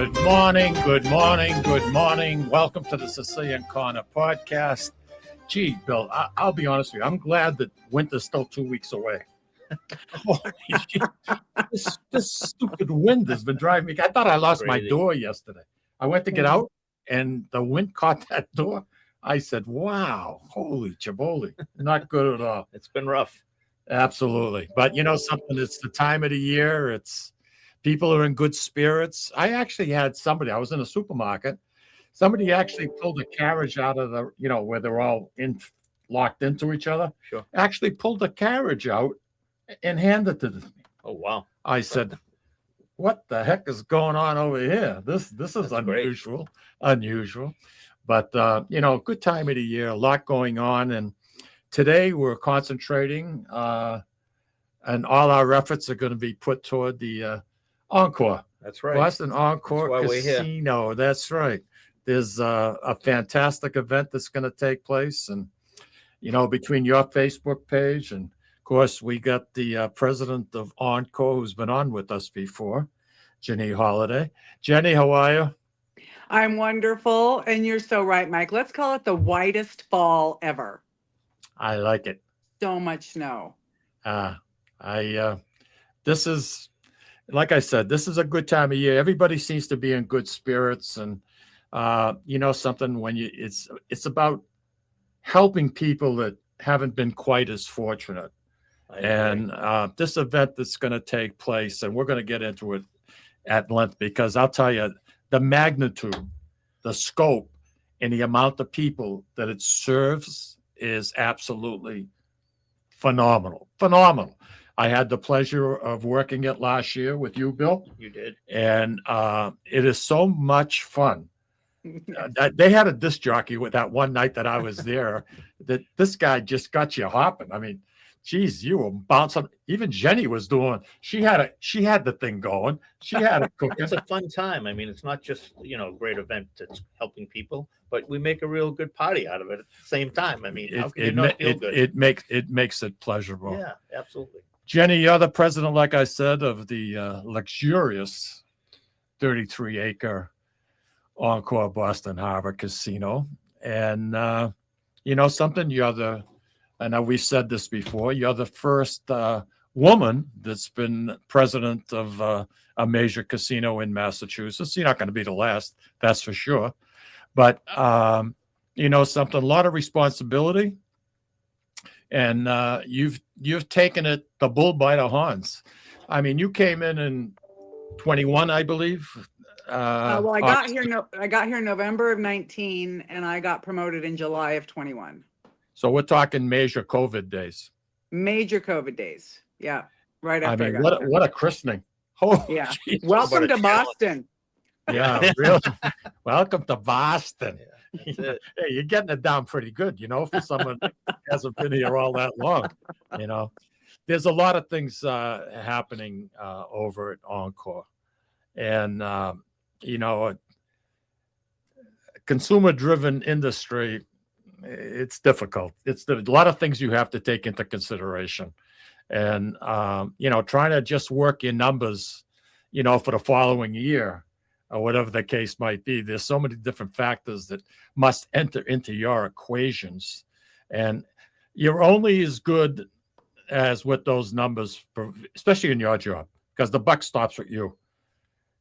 Good morning, good morning, good morning. Welcome to the Sicilian Corner podcast. Gee, Bill, I'll be honest with you. I'm glad that winter's still 2 weeks away. Holy shit. This stupid wind has been driving me. I thought I lost my door yesterday. I went to get out, and the wind caught that door. I said, wow, holy chiboli. Not good at all. It's been rough. Absolutely. But you know something, it's the time of the year. It's people are in good spirits. I actually had somebody, I was in a supermarket. Somebody actually pulled a carriage out of the, where they're all locked into each other. Sure. Actually pulled the carriage out and handed it to me. Oh, wow. I said, what the heck is going on over here? This is That's unusual. But, good time of the year, a lot going on. And today we're concentrating and all our efforts are going to be put toward the Encore. That's right. Boston Encore That's Casino. That's right. There's a fantastic event that's going to take place. And, between your Facebook page and, of course, we got the president of Encore who's been on with us before, Jenny Holaday. Jenny, how are you? I'm wonderful. And you're so right, Mike. Let's call it the whitest fall ever. I like it. So much snow. This is, like I said, this is a good time of year. Everybody seems to be in good spirits, and something when it's about helping people that haven't been quite as fortunate. And this event that's going to take place, and we're going to get into it at length because I'll tell you the magnitude, the scope, and the amount of people that it serves is absolutely phenomenal. I had the pleasure of working it last year with you, Bill. You did. And it is so much fun. They had a disc jockey with that one night that I was there that this guy just got you hopping. I mean, geez, you were bouncing. Even Jenny was doing, she had the thing going. She had it cooking. It's a fun time. I mean, it's not just, a great event that's helping people, but we make a real good party out of it at the same time. I mean, how can you not feel good? It makes it pleasurable. Yeah, absolutely. Jenny, you're the president, like I said, of the luxurious 33-acre Encore Boston Harbor Casino. And, something, I know we said this before, you're the first woman that's been president of a major casino in Massachusetts. You're not going to be the last, that's for sure. But, something, a lot of responsibility. And you've taken it the bull by the horns. I mean, you came in 21, I believe. I got here in November of 19, and I got promoted in July of 21. So we're talking major COVID days. Major COVID days. Yeah, right after. I mean, what a christening! Oh, yeah. Jesus. Welcome to Boston. Yeah, really. Welcome to Boston. Yeah, hey, you're getting it down pretty good, for someone that hasn't been here all that long. There's a lot of things happening over at Encore, and consumer-driven industry. It's difficult. It's a lot of things you have to take into consideration, and trying to just work your numbers, for the following year. Or whatever the case might be. There's so many different factors that must enter into your equations. And you're only as good as what those numbers, especially in your job, because the buck stops with you.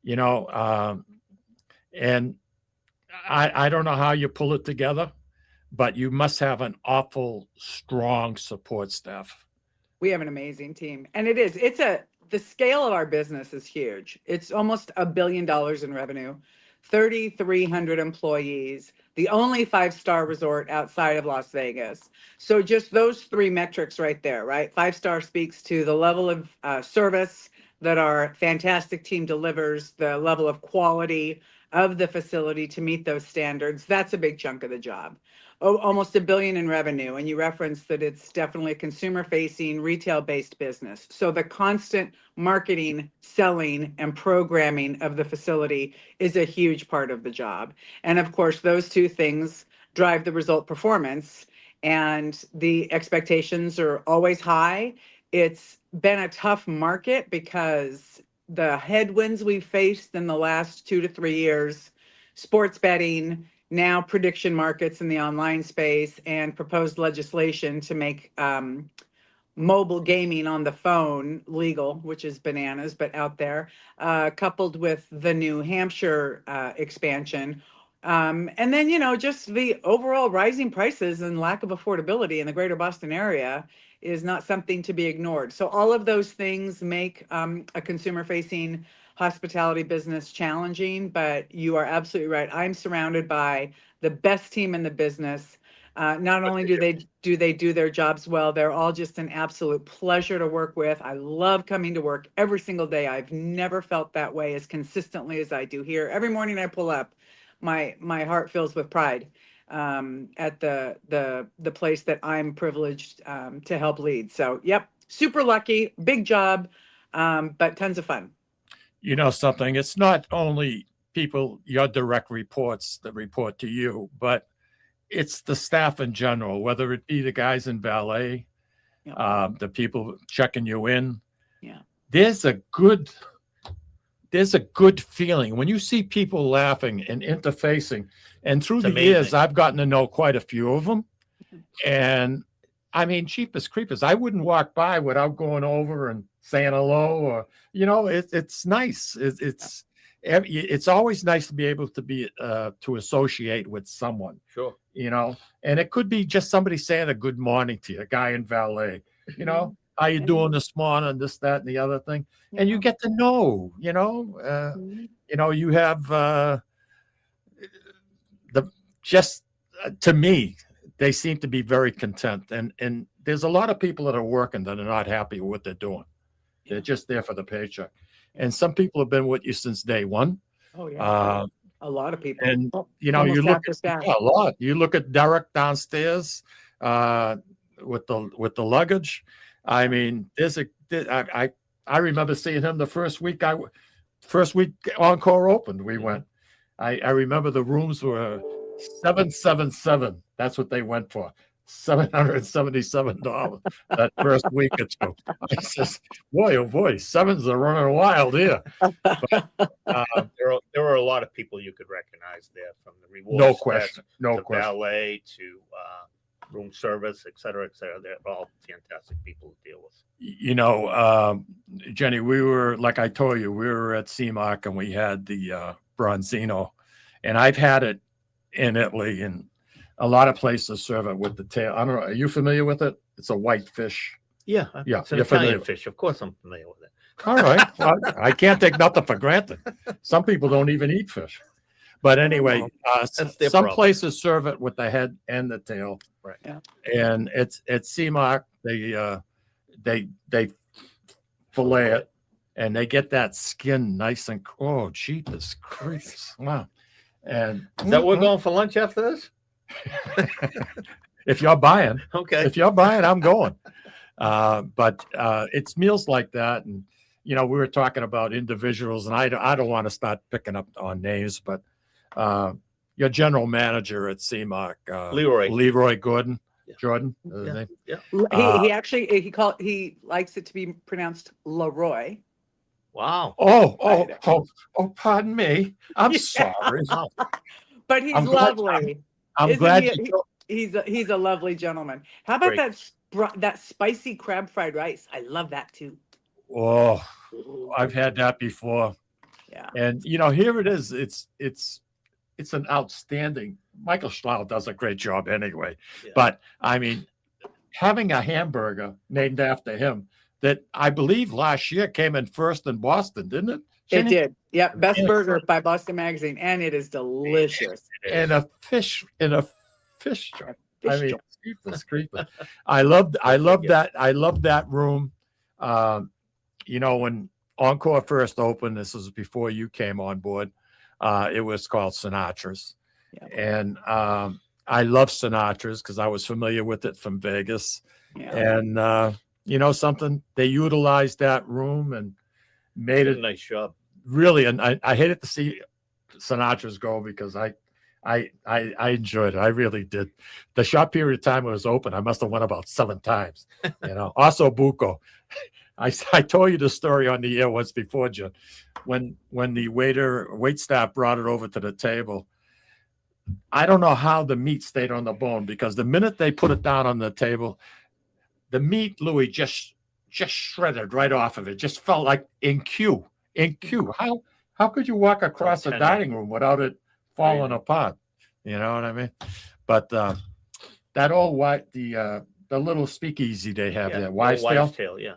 And I don't know how you pull it together, but you must have an awful strong support staff. We have an amazing team. And the scale of our business is huge. It's almost $1 billion in revenue, 3,300 employees, the only 5-star resort outside of Las Vegas. So just those three metrics right there, right? 5-star speaks to the level of service that our fantastic team delivers, the level of quality of the facility to meet those standards. That's a big chunk of the job. Almost $1 billion in revenue. And you referenced that it's definitely a consumer-facing, retail-based business. So the constant marketing, selling, and programming of the facility is a huge part of the job. And of course, those two things drive the result performance. And the expectations are always high. It's been a tough market because the headwinds we faced in the last 2 to 3 years, sports betting, now prediction markets in the online space, and proposed legislation to make mobile gaming on the phone legal, which is bananas, but out there, coupled with the New Hampshire expansion. And then, just the overall rising prices and lack of affordability in the greater Boston area is not something to be ignored. So all of those things make a consumer-facing hospitality business challenging, but you are absolutely right. I'm surrounded by the best team in the business. Not only do they do their jobs well, they're all just an absolute pleasure to work with. I love coming to work every single day. I've never felt that way as consistently as I do here. Every morning I pull up, my heart fills with pride at the place that I'm privileged to help lead. So, yep, super lucky, big job, but tons of fun. You know something? It's not only people, your direct reports that report to you, but it's the staff in general, whether it be the guys in valet, Yep. the people checking you in. Yeah. There's a good feeling when you see people laughing and interfacing. And through It's the amazing. years, I've gotten to know quite a few of them. And I mean, cheapest creepers, I wouldn't walk by without going over and saying hello, or it's nice. It's always nice to be able to be to associate with someone. Sure. And it could be just somebody saying a good morning to you, a guy in valet. How you doing this morning? This, that, and the other thing, and you get to know. You have to me, they seem to be very content, and there's a lot of people that are working that are not happy with what they're doing. They're just there for the paycheck, and some people have been with you since day one. Oh yeah, a lot of people. And you Almost look half the at staff. a lot. You look at Derek downstairs with the luggage. I mean, I remember seeing him the first week Encore opened. We went. I remember the rooms were 777. That's what they went for. $777 that first week or two. I says, boy, oh boy, sevens are running wild here. But, there were a lot of people you could recognize there, from the rewards No desk question. No to question. valet to room service, et cetera, et cetera. They're all fantastic people to deal with. Jenny, we were, like I told you, we were at CMARC and we had the Bronzino, and I've had it in Italy, and a lot of places serve it with the tail. I don't know. Are you familiar with it? It's a white fish. Yeah. Yeah, It's an you're familiar Italian with fish. Of course I'm familiar with it. All right. Well, I can't take nothing for granted. Some people don't even eat fish. But anyway, That's their some problem. places serve it with the head and the tail. Right. Yeah. And it's at CMARC, they fillet it, and they get that skin nice and jeepers creepers. Wow. And Is that we're going for lunch after this? if you're buying, Okay. I'm going. But it's meals like that. And, we were talking about individuals, and I don't want to start picking up on names, but your general manager at CMARC, Leroy Gordon, Yeah. Jordan. Yeah. He likes it to be pronounced Leroy. Wow. Oh, pardon me. I'm sorry. But he's I'm glad- lovely. I'm Isn't glad he- He's a lovely gentleman. How about that spicy crab fried rice? I love that too. Oh, I've had that before. Yeah. And here it is. It's an outstanding. Michael Schlau does a great job anyway. Yeah. But I mean, having a hamburger named after him that I believe last year came in first in Boston, didn't it? It did. Yep. Best burger by Boston Magazine, and it is delicious. And a fish joint. Fish I mean, joint. jeepers creepers. I love that. I love that room. When Encore first opened, this was before you came on board. It was called Sinatra's. Yep. And I love Sinatra's because I was familiar with it from Vegas. Yeah. And something, they utilized that room and made Did it a nice job. really. And I hated to see Sinatra's go because I enjoyed it. I really did. The short period of time it was open, I must have went about 7 times. Also Buco. I told you the story on the air once before, Jim. When the wait staff brought it over to the table, I don't know how the meat stayed on the bone, because the minute they put it down on the table, the meat, Louis, just shredded right off of it. Just felt like in Q. How could you walk across the dining room without it falling apart? You know what I mean? But that old the little speakeasy they have there, Wives Tale, yeah.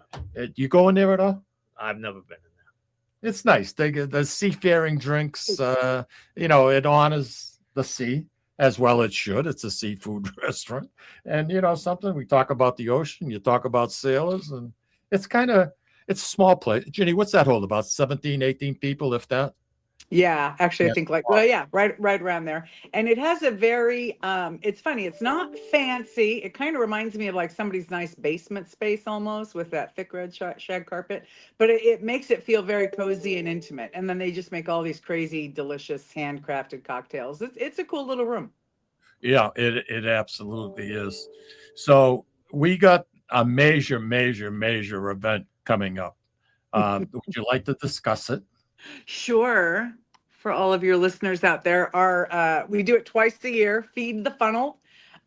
You go in there at all? I've never been in there. It's nice. They get the seafaring drinks. It honors the sea as well. It should. It's a seafood restaurant, and something. We talk about the ocean. You talk about sailors, and it's a small place. Ginny, what's that hold? About 17, 18 people, if that. Yeah, actually, I think right around there. And it has a very, it's funny. It's not fancy. It kind of reminds me of like somebody's nice basement space almost, with that thick red shag carpet, but it makes it feel very cozy and intimate. And then they just make all these crazy, delicious handcrafted cocktails. It's a cool little room. Yeah, it absolutely is. So we got a major event coming up. Would you like to discuss it? Sure. For all of your listeners out there, we do it twice a year, Feed the Funnel.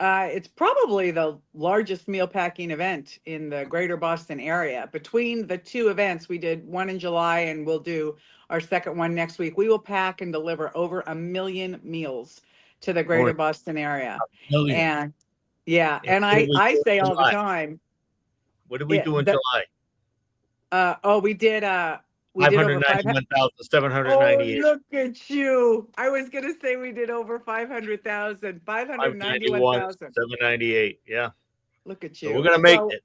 It's probably the largest meal packing event in the greater Boston area. Between the two events, we did one in July and we'll do our second one next week. We will pack and deliver over 1 million meals to the greater Boston area. And yeah, and I say all the time. What did we do in July? We did 591,798. Oh, look at you. I was going to say we did over 500,000. 591,000. 798. Yeah. Look at you. So we're going to make it.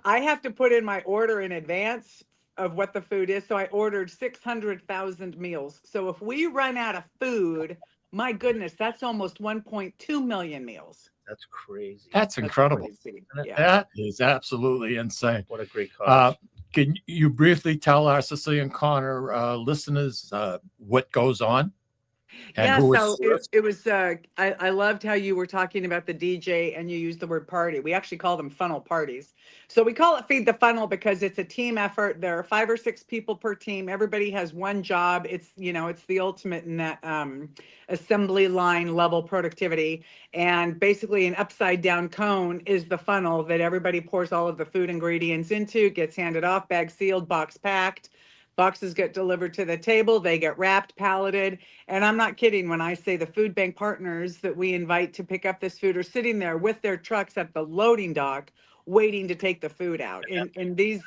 I have to put in my order in advance of what the food is. So I ordered 600,000 meals. So if we run out of food, my goodness, that's almost 1.2 million meals. That's crazy. That's incredible. Yeah. That is absolutely insane. What a great cause. Can you briefly tell our Sicilian Corner listeners what goes on? And it was, I loved how you were talking about the DJ and you used the word party. We actually call them funnel parties. So we call it Feed the Funnel because it's a team effort. There are 5 or 6 people per team. Everybody has one job. It's the ultimate in that assembly line level productivity. And basically an upside down cone is the funnel that everybody pours all of the food ingredients into, gets handed off, bag sealed, box packed. Boxes get delivered to the table, they get wrapped, palleted. And I'm not kidding when I say the food bank partners that we invite to pick up this food are sitting there with their trucks at the loading dock waiting to take the food out. In these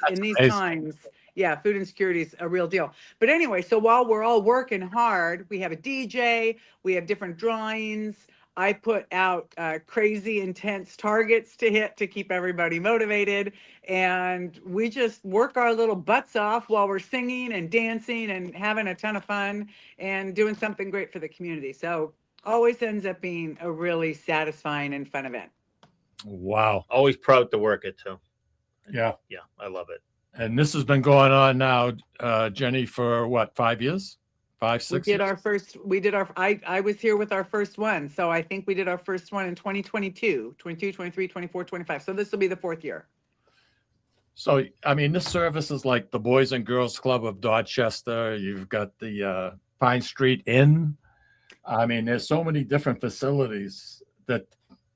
times, yeah, food insecurity is a real deal. But anyway, so while we're all working hard, we have a DJ, we have different drawings. I put out crazy intense targets to hit to keep everybody motivated. And we just work our little butts off while we're singing and dancing and having a ton of fun and doing something great for the community. So always ends up being a really satisfying and fun event. Wow. Always proud to work it too. Yeah. Yeah, I love it. And this has been going on now, Jenny, for what, 5 years? 5, 6 years? I was here with our first one. So I think we did our first one in 2022, 22, 23, 24, 25. So this will be the 4th year. So, I mean, this service is like the Boys and Girls Club of Dorchester. You've got the Pine Street Inn. I mean, there's so many different facilities that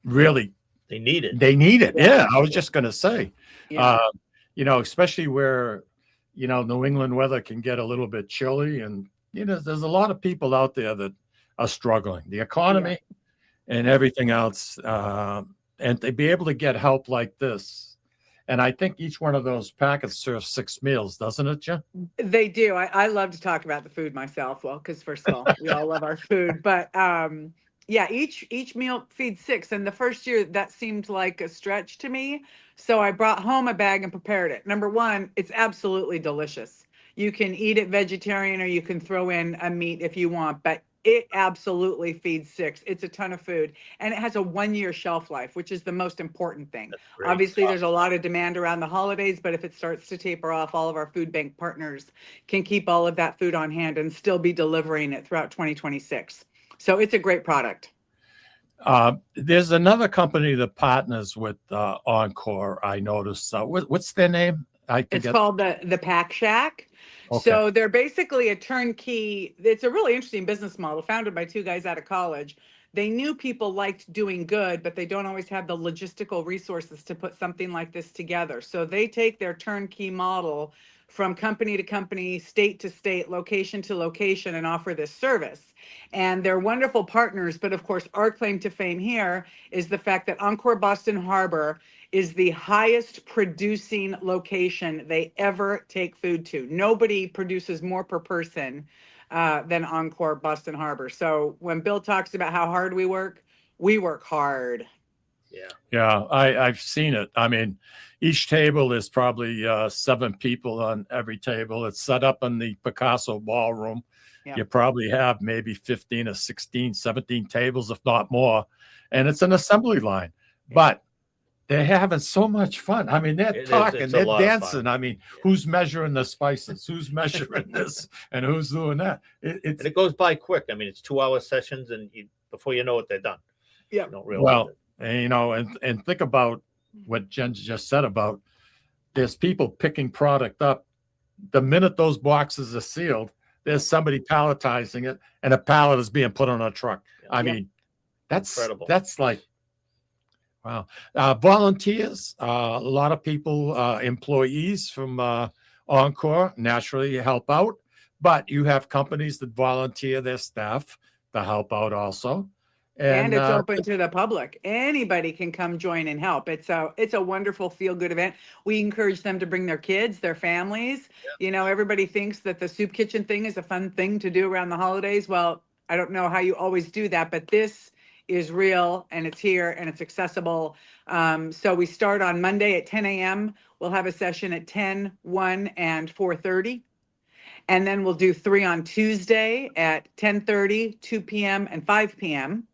really they need it. Yeah, I was just going to say, Yeah. Especially where, New England weather can get a little bit chilly. And, there's a lot of people out there that are struggling. The economy and everything else. And to be able to get help like this. And I think each one of those packets serves 6 meals, doesn't it, Jen? They do. I love to talk about the food myself. Well, because first of all, we all love our food. But yeah, each meal feeds 6. And the first year that seemed like a stretch to me. So I brought home a bag and prepared it. Number one, it's absolutely delicious. You can eat it vegetarian or you can throw in a meat if you want. But it absolutely feeds 6. It's a ton of food. And it has a 1-year shelf life, which is the most important thing. Obviously, there's a lot of demand around the holidays, but if it starts to taper off, all of our food bank partners can keep all of that food on hand and still be delivering it throughout 2026. So it's a great product. There's another company that partners with Encore, I noticed. What's their name? I It's forget. called the Pack Shack. Okay. So they're basically a turnkey. It's a really interesting business model founded by two guys out of college. They knew people liked doing good, but they don't always have the logistical resources to put something like this together. So they take their turnkey model from company to company, state to state, location to location, and offer this service. And they're wonderful partners. But of course, our claim to fame here is the fact that Encore Boston Harbor is the highest producing location they ever take food to. Nobody produces more per person than Encore Boston Harbor. So when Bill talks about how hard we work hard. Yeah. Yeah, I've seen it. I mean, each table is probably 7 people on every table. It's set up in the Picasso ballroom. Yeah. You probably have maybe 15 or 16, 17 tables, if not more. And it's an assembly line. But they're having so much fun. I mean, they're talking, It's a they're lot of fun. dancing. I mean, who's measuring the spices? Who's measuring this? And who's doing that? And it goes by quick. I mean, it's 2-hour sessions, and before you know it, they're done. Yeah. You don't realize Well, it. and, you know, and think about what Jen just said about there's people picking product up. The minute those boxes are sealed, there's somebody palletizing it, and a pallet is being put on a truck. I mean, that's incredible. That's like, wow. Volunteers, a lot of people, employees from Encore naturally help out, but you have companies that volunteer their staff to help out also. And it's open to the public. Anybody can come join and help. It's a wonderful feel-good event. We encourage them to bring their kids, their families. You know, everybody thinks that the soup kitchen thing is a fun thing to do around the holidays. Well, I don't know how you always do that, but this is real and it's here and it's accessible. So we start on Monday at 10 a.m. We'll have a session at 10, 1, and 4:30. And then we'll do 3 on Tuesday at 10:30, 2 p.m., and 5 p.m.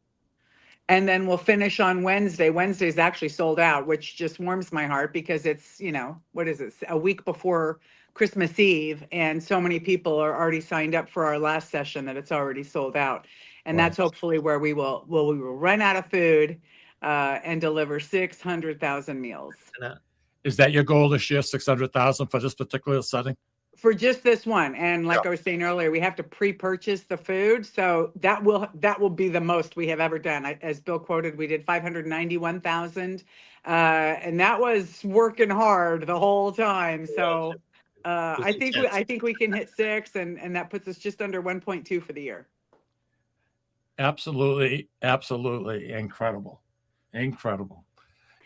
And then we'll finish on Wednesday. Wednesday's actually sold out, which just warms my heart because it's, you know, what is it? A week before Christmas Eve. And so many people are already signed up for our last session that it's already sold out. And Wow. that's hopefully where we will run out of food and deliver 600,000 meals. Is that your goal this year, 600,000 for this particular setting? For just this one. And like I was saying earlier, we have to pre-purchase the food. So that will be the most we have ever done. As Bill quoted, we did 591,000. And that was working hard the whole time. So I think we can hit 6 and that puts us just under 1.2 for the year. Absolutely. Absolutely. Incredible. Incredible.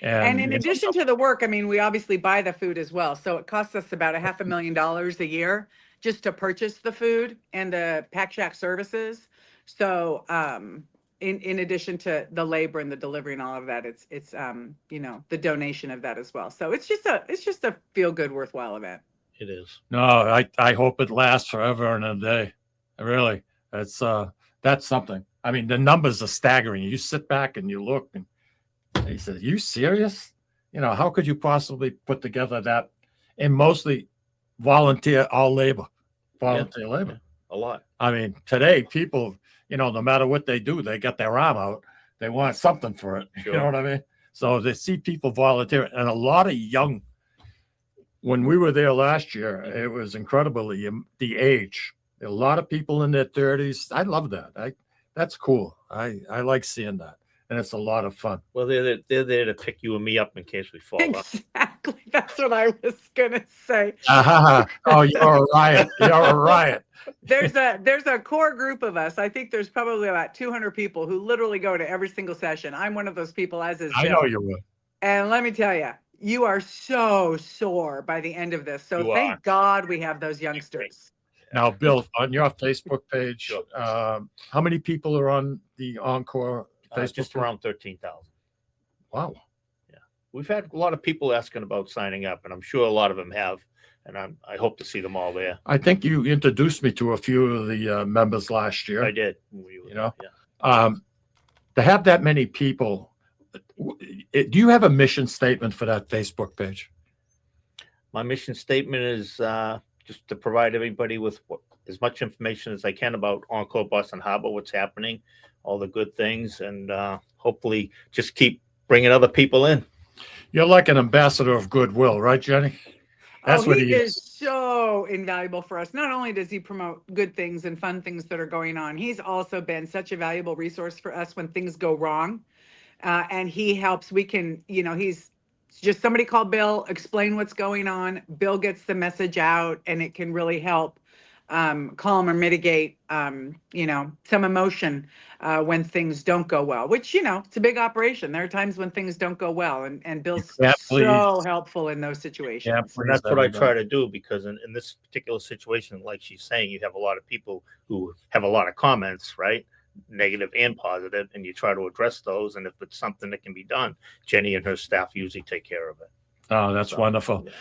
And in addition to the work, I mean, we obviously buy the food as well. So it costs us about $500,000 a year just to purchase the food and the Pack Shack services. So in addition to the labor and the delivery and all of that, it's you know, the donation of that as well. So it's just a feel good, worthwhile event. It is. No, I hope it lasts forever and a day. Really, that's something. I mean, the numbers are staggering. You sit back and you look and he said, "You serious? You know, how could you possibly put together that?" And mostly volunteer, volunteer labor. A lot. I mean, today people, you know, no matter what they do, they get their arm out. They want something for it. Sure. You know what I mean? So they see people volunteer, and a lot of young. When we were there last year, it was incredible the age. A lot of people in their 30s. I love that. That's cool. I like seeing that. And it's a lot of fun. Well, they're there to pick you and me up in case we fall off. Exactly. That's what I was gonna say. Oh, you're a riot. You're a riot. There's a core group of us. I think there's probably about 200 people who literally go to every single session. I'm one of those people, as is Bill. I know you will. And let me tell you, you are so sore by the end of this. So thank God we have those youngsters. Now, Bill, on your Facebook page, how many people are on the Encore Facebook? Just around 13,000. Wow. Yeah. We've had a lot of people asking about signing up, and I'm sure a lot of them have. And I hope to see them all there. I think you introduced me to a few of the members last year. I did. You know, to have that many people, do you have a mission statement for that Facebook page? My mission statement is just to provide everybody with as much information as I can about Encore Boston Harbor, what's happening, all the good things, and hopefully just keep bringing other people in. You're like an ambassador of goodwill, right, Jenny? That's what he he is so invaluable for us. Not only does he promote good things and fun things that are going on, he's also been such a valuable resource for us when things go wrong. And he helps. We can, he's just somebody call Bill, explain what's going on. Bill gets the message out, and it can really help calm or mitigate, some emotion when things don't go well, which, it's a big operation. There are times when things don't go well, and Bill's can't so please. helpful in those Yeah, situations. And that's what I try to do, because in this particular situation, like she's saying, you have a lot of people who have a lot of comments, right? Negative and positive, and you try to address those. And if it's something that can be done, Jenny and her staff usually take care of it. Oh, that's So, wonderful. yeah.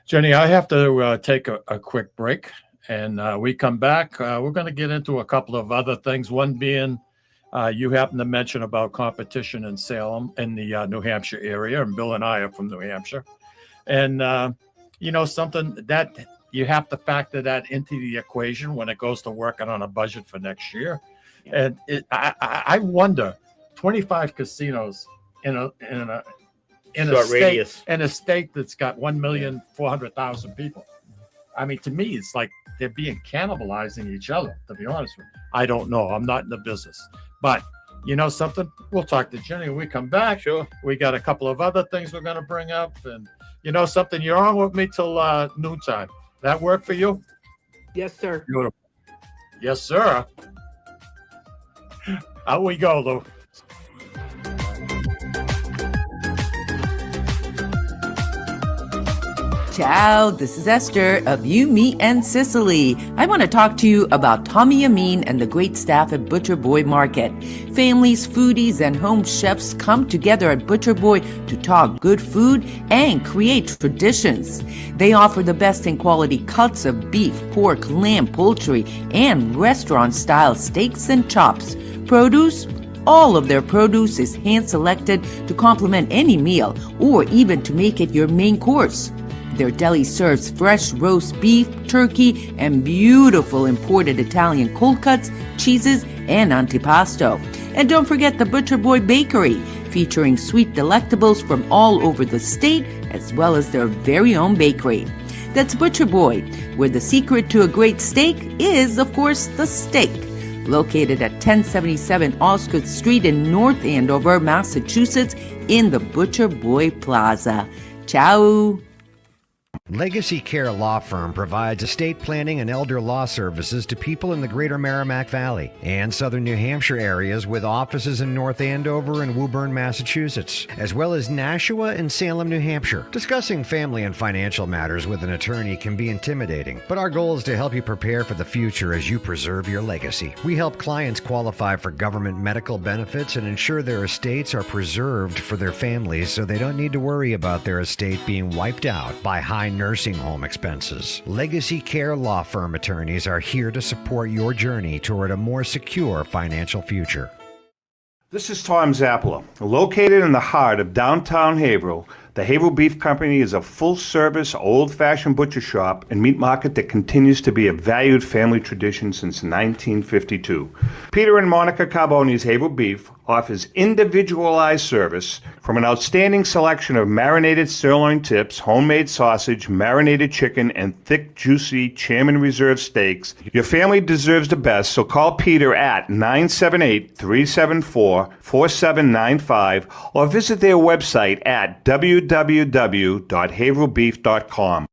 Jenny, I have to take a quick break, and we come back. We're going to get into a couple of other things. One being, you happen to mention about competition in Salem in the New Hampshire area, and Bill and I are from New Hampshire. And, something that you have to factor that into the equation when it goes to working on a budget for next year. Yeah. And I wonder, 25 casinos in a Short state radius. in a state that's got 1,400,000 people. I mean, to me, it's like they're being cannibalizing each other. To be honest with you, I don't know. I'm not in the business, but you know something? We'll talk to Jenny when we come back. Sure. We got a couple of other things we're going to bring up, and you know something? You're on with me till noontime. That work for you? Yes, sir. Beautiful. Yes, sir. Out we go, Lou. Ciao, this is Esther of You, Me, and Sicily. I want to talk to you about Tommy Amin and the great staff at Butcher Boy Market. Families, foodies, and home chefs come together at Butcher Boy to talk good food and create traditions. They offer the best in quality cuts of beef, pork, lamb, poultry, and restaurant-style steaks and chops. Produce? All of their produce is hand-selected to complement any meal or even to make it your main course. Their deli serves fresh roast beef, turkey, and beautiful imported Italian cold cuts, cheeses, and antipasto. And don't forget the Butcher Boy Bakery, featuring sweet delectables from all over the state, as well as their very own bakery. That's Butcher Boy, where the secret to a great steak is, of course, the steak. Located at 1077 Osgood Street in North Andover, Massachusetts, in the Butcher Boy Plaza. Ciao! Legacy Care Law Firm provides estate planning and elder law services to people in the greater Merrimack Valley and southern New Hampshire areas, with offices in North Andover and Woburn, Massachusetts, as well as Nashua and Salem, New Hampshire. Discussing family and financial matters with an attorney can be intimidating, but our goal is to help you prepare for the future as you preserve your legacy. We help clients qualify for government medical benefits and ensure their estates are preserved for their families so they don't need to worry about their estate being wiped out by high nursing home expenses. Legacy Care Law Firm attorneys are here to support your journey toward a more secure financial future. This is Tom Zappala. Located in the heart of downtown Haverhill, the Haverhill Beef Company is a full-service, old-fashioned butcher shop and meat market that continues to be a valued family tradition since 1952. Peter and Monica Carboni's Haverhill Beef offers individualized service from an outstanding selection of marinated sirloin tips, homemade sausage, marinated chicken, and thick, juicy Chairman Reserve steaks. Your family deserves the best, so call Peter at 978-374-4795 or visit their website at www.haverhillbeef.com.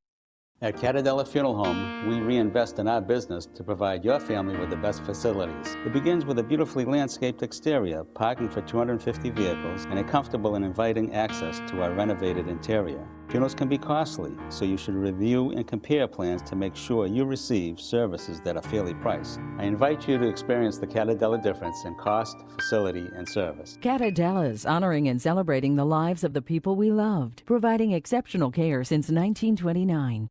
At Catadella Funeral Home, we reinvest in our business to provide your family with the best facilities. It begins with a beautifully landscaped exterior, parking for 250 vehicles, and a comfortable and inviting access to our renovated interior. Funerals can be costly, so you should review and compare plans to make sure you receive services that are fairly priced. I invite you to experience the Catadella difference in cost, facility, and service. Catadella's honoring and celebrating the lives of the people we loved, providing exceptional care since 1929.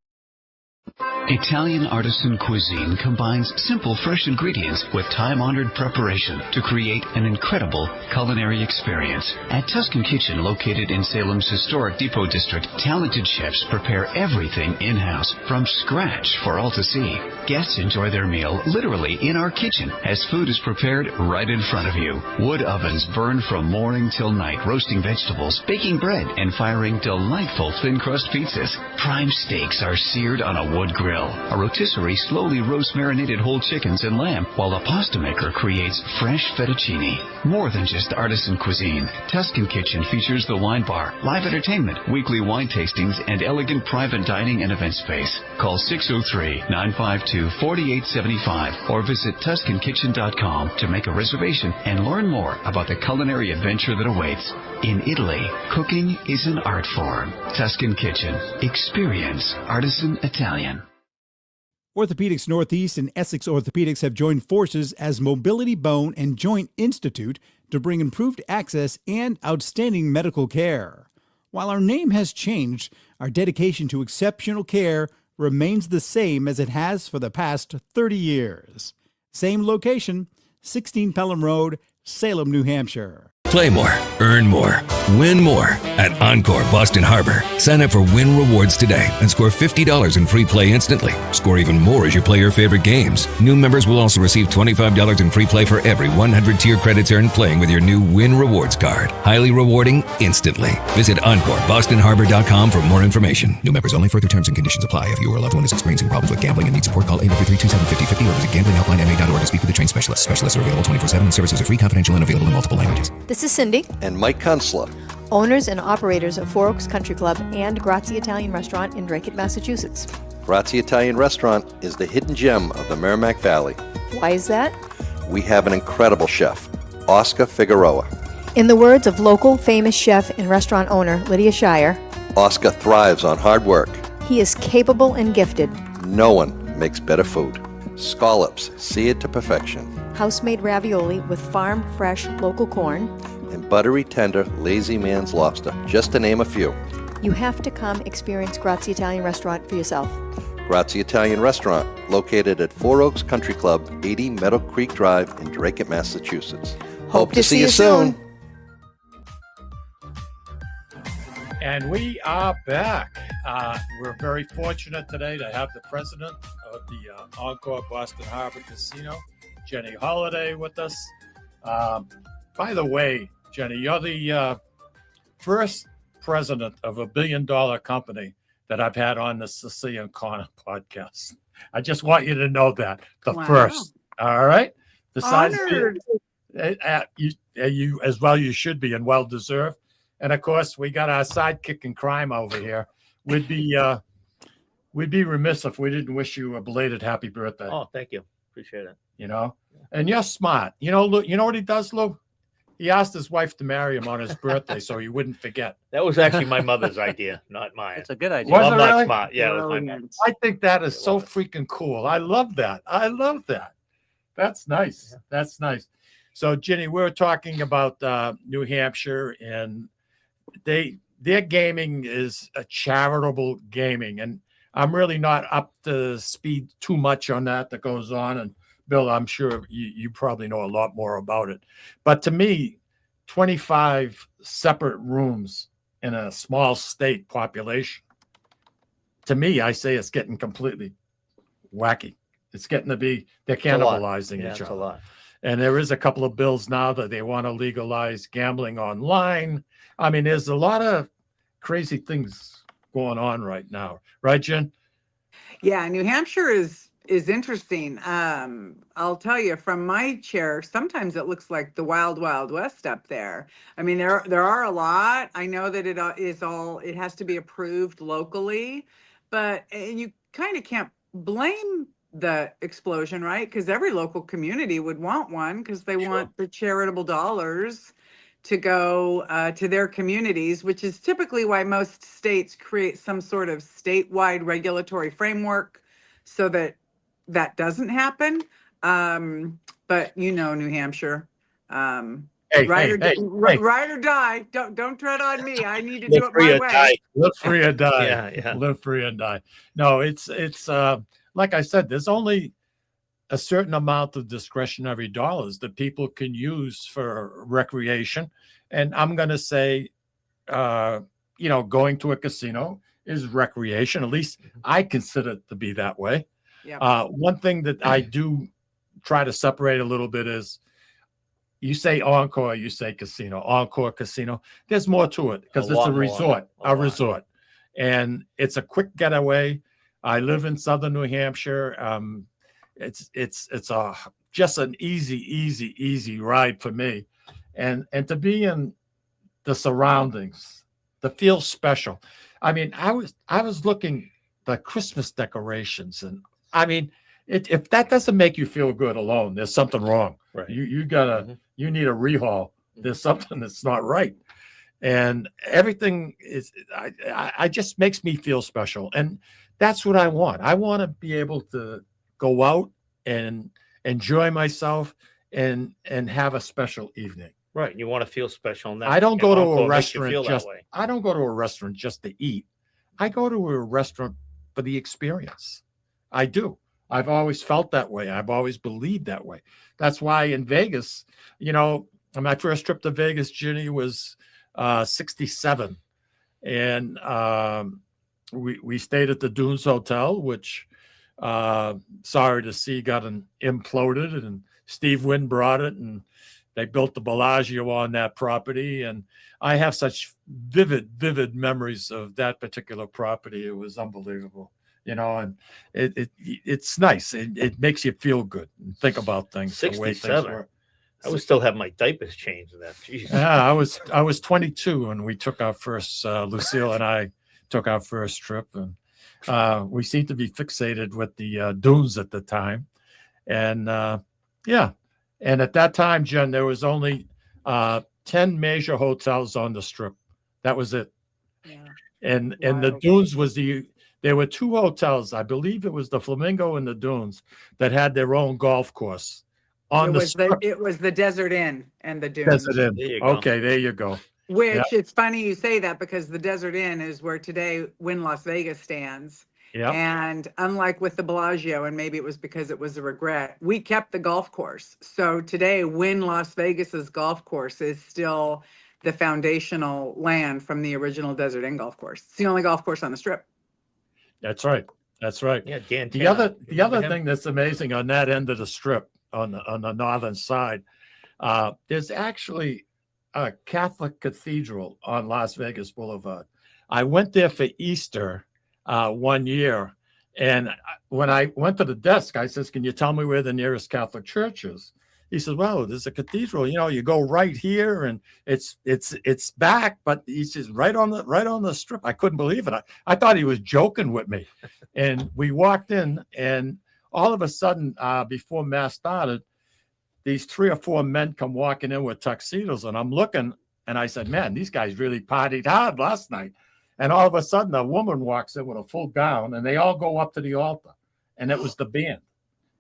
Italian artisan cuisine combines simple, fresh ingredients with time-honored preparation to create an incredible culinary experience. At Tuscan Kitchen, located in Salem's historic Depot District, talented chefs prepare everything in-house from scratch for all to see. Guests enjoy their meal literally in our kitchen as food is prepared right in front of you. Wood ovens burn from morning till night, roasting vegetables, baking bread, and firing delightful thin crust pizzas. Prime steaks are seared on a wood grill. A rotisserie slowly roasts marinated whole chickens and lamb, while a pasta maker creates fresh fettuccine. More than just artisan cuisine, Tuscan Kitchen features the wine bar, live entertainment, weekly wine tastings, and elegant private dining and event space. Call 603-952-4875 or visit TuscanKitchen.com to make a reservation and learn more about the culinary adventure that awaits. In Italy, cooking is an art form. Tuscan Kitchen. Experience artisan Italian. Orthopedics Northeast and Essex Orthopedics have joined forces as Mobility Bone and Joint Institute to bring improved access and outstanding medical care. While our name has changed, our dedication to exceptional care remains the same as it has for the past 30 years. Same location, 16 Pelham Road, Salem, New Hampshire. Play more, earn more, win more at Encore Boston Harbor. Sign up for Win Rewards today and score $50 in free play instantly. Score even more as you play your favorite games. New members will also receive $25 in free play for every 100 tier credits earned playing with your new Win Rewards card. Highly rewarding instantly. Visit EncoreBostonHarbor.com for more information. New members only. Further terms and conditions apply. If you or a loved one is experiencing problems with gambling and needs support, call 833-273-5050 or visit GamblingHelplineMA.org to speak with a trained specialist. Specialists are available 24/7 and services are free, confidential, and available in multiple languages. This is Cindy and Mike Kunstler, owners and operators of Four Oaks Country Club and Grazie Italian Restaurant in Drake, Massachusetts. Grazie Italian Restaurant is the hidden gem of the Merrimack Valley. Why is that? We have an incredible chef, Oscar Figueroa. In the words of local famous chef and restaurant owner Lydia Shire, Oscar thrives on hard work. He is capable and gifted. No one makes better food. Scallops seared to perfection. House-made ravioli with farm-fresh local corn. And buttery tender Lazy Man's lobster, just to name a few. You have to come experience Grazie Italian Restaurant for yourself. Grazie Italian Restaurant, located at Four Oaks Country Club, 80 Meadow Creek Drive in Drake, Massachusetts. Hope to see you soon. And we are back. We're very fortunate today to have the president of the Encore Boston Harbor Casino, Jenny Holaday, with us. By the way, Jenny, you're the first president of $1 billion company that I've had on the Sicilian Corner podcast. I just want you to know that first. All right. Besides, you as well, you should be, and well deserved. And of course, we got our sidekick in crime over here. We'd be remiss if we didn't wish you a belated happy birthday. Oh, thank you. Appreciate it. You know, and you're smart. You know, Lou, you know what he does, Lou? He asked his wife to marry him on his birthday so he wouldn't forget. That was actually my mother's idea, not mine. It's a good idea. Was I'm it not really? smart. Yeah, it was my mom. I think that is so freaking cool. I love that. That's nice. Yeah. That's nice. So, Jenny, we were talking about New Hampshire, and their gaming is a charitable gaming, and I'm really not up to speed too much on that goes on. And Bill, I'm sure you probably know a lot more about it. But to me, 25 separate rooms in a small state population, to me, I say it's getting completely wacky. It's getting to be, they're cannibalizing each other. A lot. And there is a couple of bills now that they want to legalize gambling online. I mean, there's a lot of crazy things going on right now. Right, Jen? Yeah, New Hampshire is interesting. I'll tell you, from my chair, sometimes it looks like the wild, wild west up there. I mean, there are a lot. I know that it has to be approved locally, but you kind of can't blame the explosion, right? Because every local community would want one because they want the charitable dollars to go to their communities, which is typically why most states create some sort of statewide regulatory framework so that doesn't happen. But you know, New Hampshire. And Hey, Ride hey, or, hey, hey. ride or die. Don't tread on me. I need to Live do it free my or way. die. Live free or die. Yeah. Live free and die. No, it's like I said, there's only a certain amount of discretionary dollars that people can use for recreation. And I'm going to say, going to a casino is recreation. At least I consider it to be that way. Yeah. One thing that I do try to separate a little bit is you say Encore, you say casino, Encore casino. There's more to it because it's lot a more. resort, A a lot. resort. And it's a quick getaway. I live in southern New Hampshire. It's just an easy ride for me. And to be in the surroundings, to feel special. I mean, I was looking the Christmas decorations, and I mean, if that doesn't make you feel good alone, there's something wrong. Right. You need a rehaul. There's something that's not right. And everything is I just makes me feel special. And that's what I want. I want to be able to go out and enjoy myself and have a special evening. Right. You want to feel special. And I don't go to a Encore makes you restaurant feel just that way. I don't go to a restaurant just to eat. I go to a restaurant for the experience. I do. I've always felt that way. I've always believed that way. That's why in Vegas, my first trip to Vegas, Ginny, was 67. And we stayed at the Dunes Hotel, which sorry to see got imploded, and Steve Wynn brought it, and they built the Bellagio on that property. And I have such vivid memories of that particular property. It was unbelievable, and it's nice. It makes you feel good and think about things. The way things 67. were. I would still have my diapers changed in that. Jeez. Yeah, I was 22 when we took our first. Lucille and I took our first trip, and we seemed to be fixated with the dunes at the time, and yeah, and at that time, Jen, there was only 10 major hotels on the Strip. That was it. Yeah. And the dunes was there were two hotels, I believe it was the Flamingo and the Dunes, that had their own golf course. It was the Desert Inn and the Dunes. Desert Inn. There you go. Okay, there you go. Which Yep. it's funny you say that because the Desert Inn is where today Wynn Las Vegas stands. Yeah. And unlike with the Bellagio, and maybe it was because it was a regret, we kept the golf course. So today Wynn Las Vegas's golf course is still the foundational land from the original Desert Inn golf course. It's the only golf course on the Strip. That's right. That's right. Yeah, Dan. The Taylor. other Remember him? thing that's amazing on that end of the Strip, on the northern side, there's actually a Catholic cathedral on Las Vegas Boulevard. I went there for Easter one year, and when I went to the desk, I says, "Can you tell me where the nearest Catholic church is?" He says, "Well, there's a cathedral. You go right here, and it's back." But he says, right on the Strip. I couldn't believe it. I thought he was joking with me, and we walked in, and all of a sudden, before mass started, these 3 or 4 men come walking in with tuxedos, and I'm looking, and I said, "Man, these guys really partied hard last night." And all of a sudden, a woman walks in with a full gown, and they all go up to the altar, and it was the band.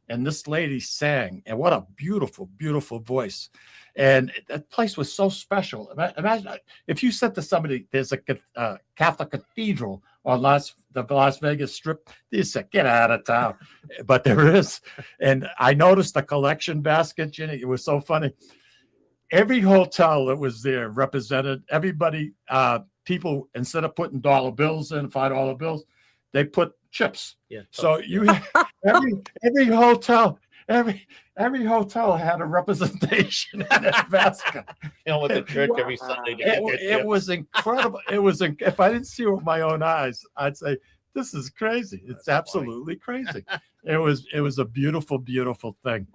And this lady sang, and what a beautiful, beautiful voice. And that place was so special. Imagine if you said to somebody, "There's a Catholic cathedral on the Las Vegas Strip," they said, "Get out of town." But there is. And I noticed the collection basket, Jenny. It was so funny. Every hotel that was there represented everybody. People, instead of putting dollar bills in, $5 bills, they put chips. Yeah. So you every hotel had a representation in that basket. With the church every Sunday. To get their It chips. was incredible. If I didn't see it with my own eyes, I'd say, "This is crazy. It's absolutely crazy." It was a beautiful, beautiful thing.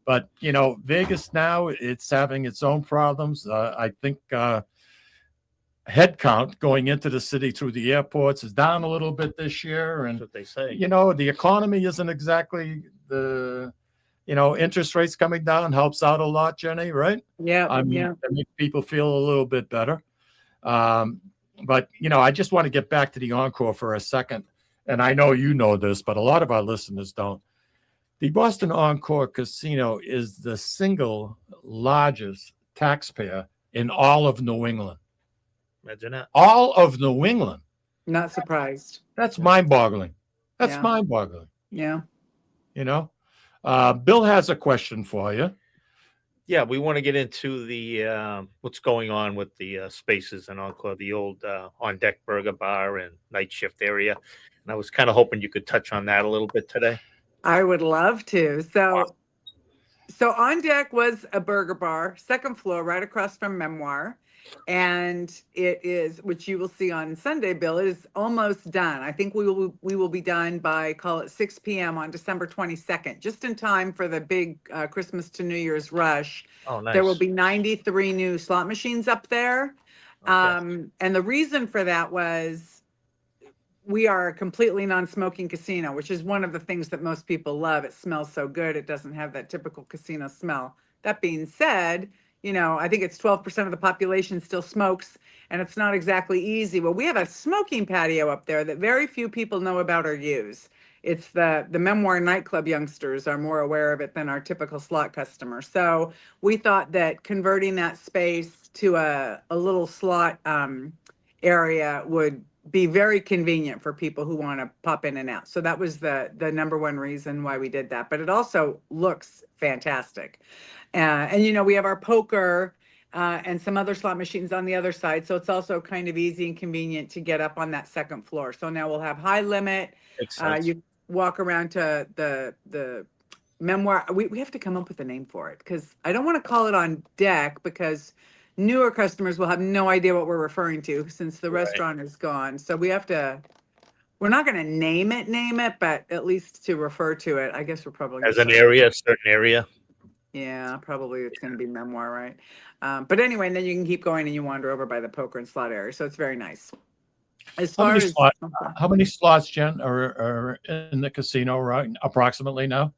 But Vegas now, it's having its own problems. I think head count going into the city through the airports is down a little bit this year, and That's what they say. the economy isn't exactly the interest rates coming down helps out a lot, Jenny, right? Yeah. I mean, yeah. it makes people feel a little bit better. But I just want to get back to the Encore for a second, and I know you know this, but a lot of our listeners don't. The Boston Encore Casino is the single largest taxpayer in all of New England. Imagine that. All of New England. Not surprised. That's mind-boggling. That's Yeah. mind-boggling. Yeah. You know, Bill has a question for you. Yeah, we want to get into the what's going on with the spaces and Encore, the old on deck burger bar and night shift area. And I was kind of hoping you could touch on that a little bit today. I would love to. So on deck was a burger bar, second floor, right across from Memoir. And it is, which you will see on Sunday, Bill, it is almost done. I think we will be done by, call it 6 p.m. on December 22nd, just in time for the big Christmas to New Year's rush. Oh, nice. There will be 93 new slot machines up there. Okay. And the reason for that was we are a completely non-smoking casino, which is one of the things that most people love. It smells so good. It doesn't have that typical casino smell. That being said, you know, I think it's 12% of the population still smokes, and it's not exactly easy. Well, we have a smoking patio up there that very few people know about or use. It's the Memoir nightclub youngsters are more aware of it than our typical slot customer. So we thought that converting that space to a little slot area would be very convenient for people who want to pop in and out. So that was the number one reason why we did that. But it also looks fantastic. And, you know, we have our poker and some other slot machines on the other side. So it's also kind of easy and convenient to get up on that second floor. So now we'll have high limit. You walk around to the Memoir. We have to come up with a name for it because I don't want to call it on deck because newer customers will have no idea what we're referring to since the restaurant is gone. So we have to, we're not going to name it, but at least to refer to it, I guess we're probably As an area, a certain area. Yeah, probably it's going to be Memoir, right? But anyway, and then you can keep going and you wander over by the poker and slot area. So it's very nice. As far as how many slots, Jen, are in the casino right approximately now?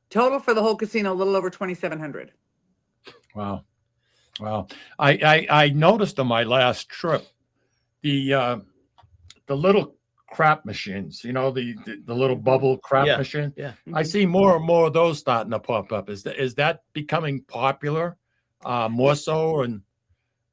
Total for the whole casino, a little over 2,700. Wow. Wow. I noticed on my last trip the little crap machines, you know, the little bubble crap machine. Yeah. I see more and more of those starting to pop up. Is that becoming popular more so? And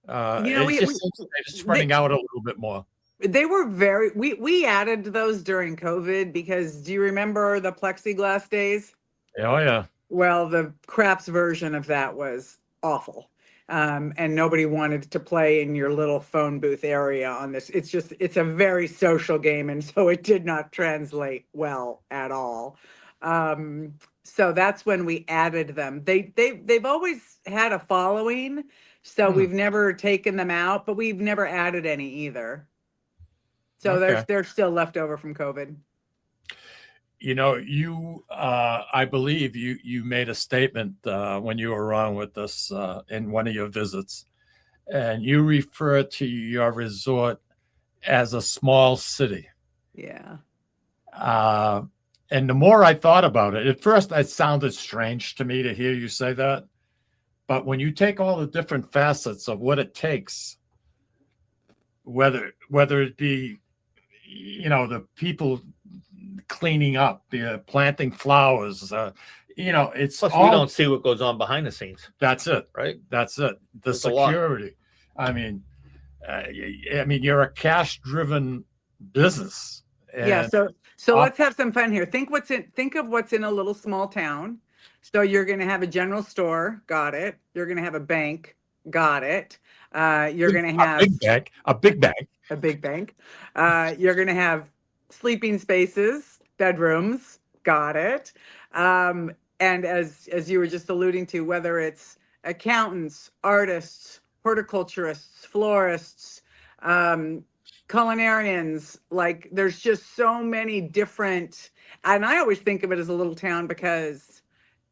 you know, it's spreading out a little bit more. They were we added those during COVID because do you remember the plexiglass days? Oh, yeah. Well, the craps version of that was awful. And nobody wanted to play in your little phone booth area on this. It's a very social game. And so it did not translate well at all. So that's when we added them. They've always had a following. So we've never taken them out, but we've never added any either. So they're still left over from COVID. You know, I believe you made a statement when you were on with us in one of your visits, and you referred to your resort as a small city. Yeah. And the more I thought about it, at first it sounded strange to me to hear you say that. But when you take all the different facets of what it takes, whether it be, you know, the people cleaning up, planting flowers, you know, it's Plus, all, we don't see what goes on behind the scenes. That's it, right? That's it. The There's a lot. security. I mean, you're a cash-driven business. Yeah. So let's have some fun here. Think of what's in a little small town. So you're going to have a general store. Got it. You're going to have a bank. Got it. You're going to have a big bank. You're going to have sleeping spaces, bedrooms. Got it. And as you were just alluding to, whether it's accountants, artists, horticulturists, florists, culinarians, like there's just so many different, and I always think of it as a little town because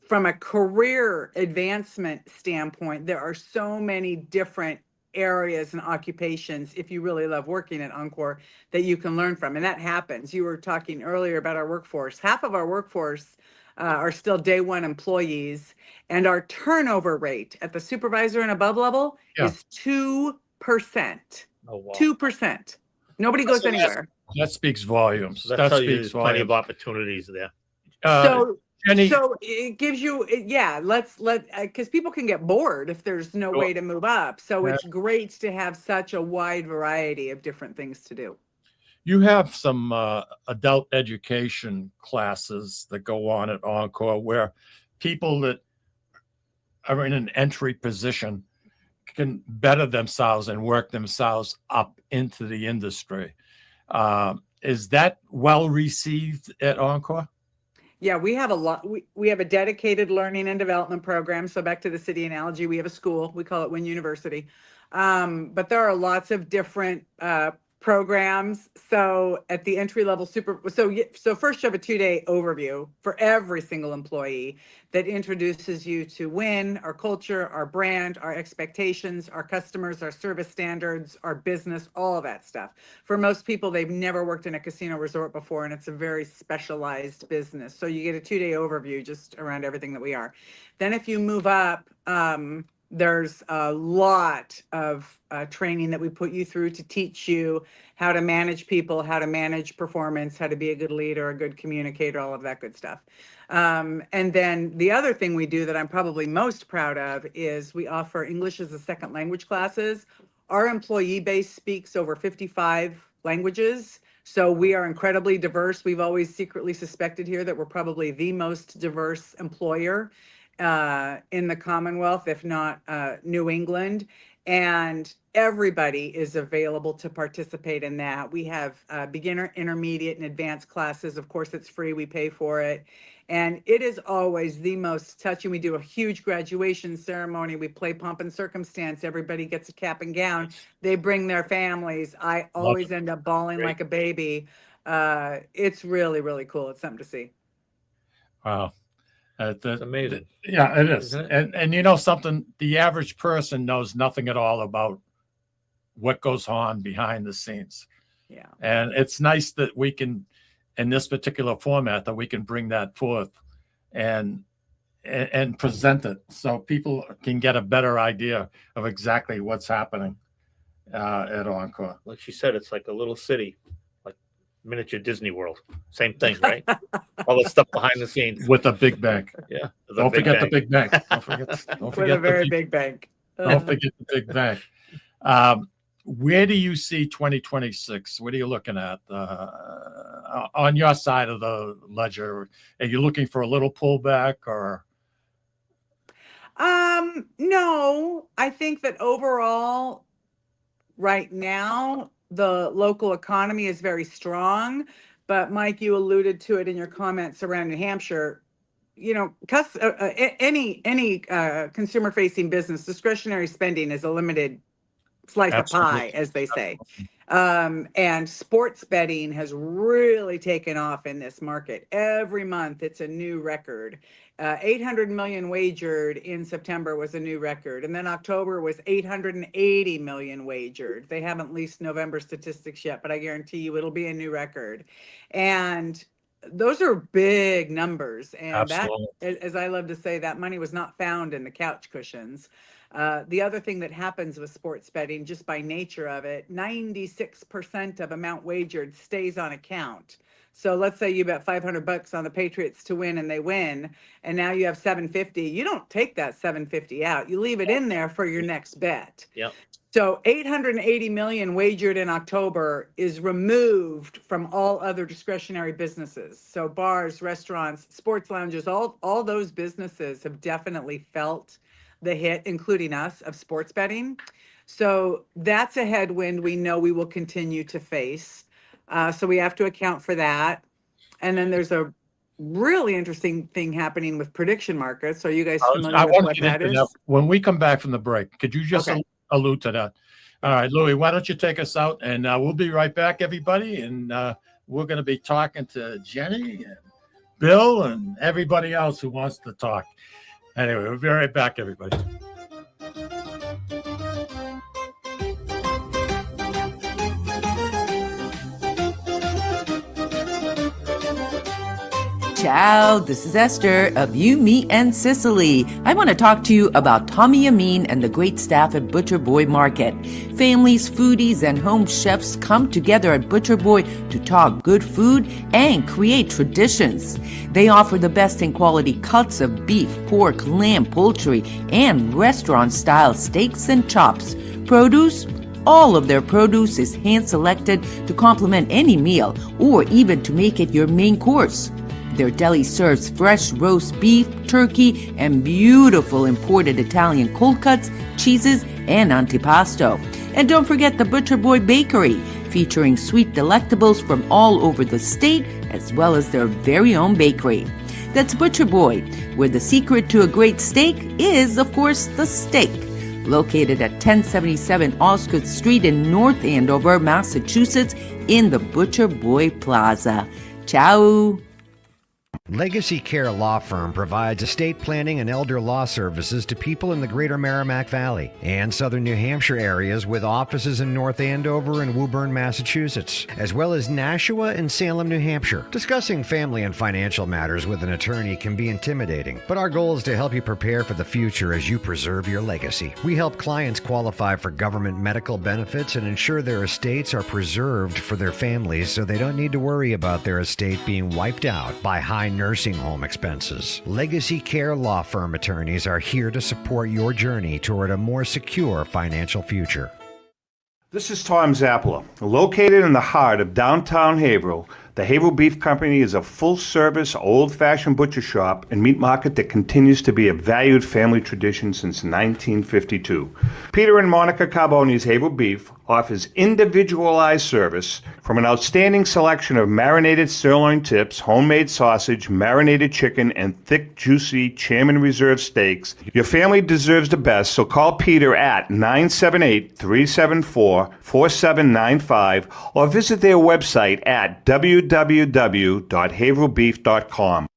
from a career advancement standpoint, there are so many different areas and occupations, if you really love working at Encore, that you can learn from. And that happens. You were talking earlier about our workforce. Half of our workforce are still day one employees. And our turnover rate at the supervisor and above level is 2%. Oh, wow. 2%. Nobody goes anywhere. That speaks volumes. That's how you plenty of opportunities there. Jenny, So it gives you, yeah, because people can get bored if there's no Sure. way to move up. So Yeah. it's great to have such a wide variety of different things to do. you have some adult education classes that go on at Encore where people that are in an entry position can better themselves and work themselves up into the industry. Is that well received at Encore? Yeah, we have a lot. We have a dedicated learning and development program. So back to the city analogy, we have a school. We call it Wynn University. But there are lots of different programs. So at the entry level so first you have a 2-day overview for every single employee that introduces you to Wynn, our culture, our brand, our expectations, our customers, our service standards, our business, all of that stuff. For most people, they've never worked in a casino resort before, and it's a very specialized business. So you get a 2-day overview just around everything that we are. Then if you move up, there's a lot of training that we put you through to teach you how to manage people, how to manage performance, how to be a good leader, a good communicator, all of that good stuff. And then the other thing we do that I'm probably most proud of is we offer English as a second language classes. Our employee base speaks over 55 languages. So we are incredibly diverse. We've always secretly suspected here that we're probably the most diverse employer in the Commonwealth, if not New England. And everybody is available to participate in that. We have beginner, intermediate, and advanced classes. Of course, it's free. We pay for it. And it is always the most touching. We do a huge graduation ceremony. We play pomp and circumstance. Everybody gets a cap and gown. They bring their families. I always end up bawling like a baby. It's really, really cool. It's something to see. Wow. It's amazing. Yeah, it is. Isn't it? And you know something, the average person knows nothing at all about what goes on behind the scenes. Yeah. And it's nice that we can, in this particular format, that we can bring that forth and present it so people can get a better idea of exactly what's happening at Encore. Like she said, it's like a little city, like miniature Disney World. Same thing, right? All the stuff behind the scenes. With a big bank. Yeah. Don't forget the big bank. Don't forget With a very big bank. Don't forget the big bank. Where do you see 2026? What are you looking at on your side of the ledger? Are you looking for a little pullback or? No, I think that overall, right now, the local economy is very strong. But Mike, you alluded to it in your comments around New Hampshire. You know, any consumer-facing business, discretionary spending is a limited slice Absolutely. of pie, as they say. And sports betting has really taken off in this market. Every month, it's a new record. 800 million wagered in September was a new record. And then October was 880 million wagered. They haven't leased November statistics yet, but I guarantee you it'll be a new record. And those are big numbers. And Absolutely. that, as I love to say, that money was not found in the couch cushions. The other thing that happens with sports betting, just by nature of it, 96% of amount wagered stays on account. So let's say you bet $500 on the Patriots to win and they win, and now you have $750. You don't take that $750 out. You leave it in there for your next bet. Yep. So 880 million wagered in October is removed from all other discretionary businesses. So bars, restaurants, sports lounges, all those businesses have definitely felt the hit, including us, of sports betting. So that's a headwind we know we will continue to face. So we have to account for that. And then there's a really interesting thing happening with prediction markets. Are you guys familiar with what that is? When we come back from the break, could you just Okay. allude to that? All right, Louis, why don't you take us out? And we'll be right back, everybody. And we're going to be talking to Jenny and Bill and everybody else who wants to talk. Anyway, we'll be right back, everybody. Ciao, this is Esther of You, Me, and Sicily. I want to talk to you about Tommy Amin and the great staff at Butcher Boy Market. Families, foodies, and home chefs come together at Butcher Boy to talk good food and create traditions. They offer the best in quality cuts of beef, pork, lamb, poultry, and restaurant-style steaks and chops. Produce? All of their produce is hand-selected to complement any meal or even to make it your main course. Their deli serves fresh roast beef, turkey, and beautiful imported Italian cold cuts, cheeses, and antipasto. And don't forget the Butcher Boy Bakery, featuring sweet delectables from all over the state, as well as their very own bakery. That's Butcher Boy, where the secret to a great steak is, of course, the steak. Located at 1077 Osgood Street in North Andover, Massachusetts, in the Butcher Boy Plaza. Ciao! Legacy Care Law Firm provides estate planning and elder law services to people in the greater Merrimack Valley and southern New Hampshire areas with offices in North Andover and Woburn, Massachusetts, as well as Nashua and Salem, New Hampshire. Discussing family and financial matters with an attorney can be intimidating, but our goal is to help you prepare for the future as you preserve your legacy. We help clients qualify for government medical benefits and ensure their estates are preserved for their families so they don't need to worry about their estate being wiped out by high nursing home expenses. Legacy Care Law Firm attorneys are here to support your journey toward a more secure financial future. This is Tom Zappala. Located in the heart of downtown Haverhill, the Haverhill Beef Company is a full-service, old-fashioned butcher shop and meat market that continues to be a valued family tradition since 1952. Peter and Monica Carboni's Haverhill Beef offers individualized service from an outstanding selection of marinated sirloin tips, homemade sausage, marinated chicken, and thick, juicy Chairman Reserve steaks. Your family deserves the best, so call Peter at 978-374-4795 or visit their website at www.haverhillbeef.com.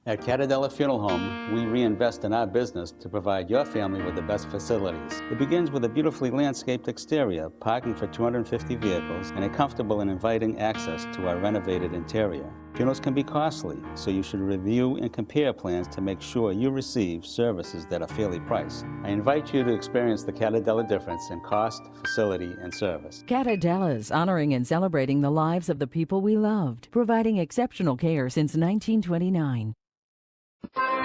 At Catadella Funeral Home, we reinvest in our business to provide your family with the best facilities. It begins with a beautifully landscaped exterior, parking for 250 vehicles, and a comfortable and inviting access to our renovated interior. Funerals can be costly, so you should review and compare plans to make sure you receive services that are fairly priced. I invite you to experience the Catadella difference in cost, facility, and service. Catadella's honoring and celebrating the lives of the people we loved, providing exceptional care since 1929.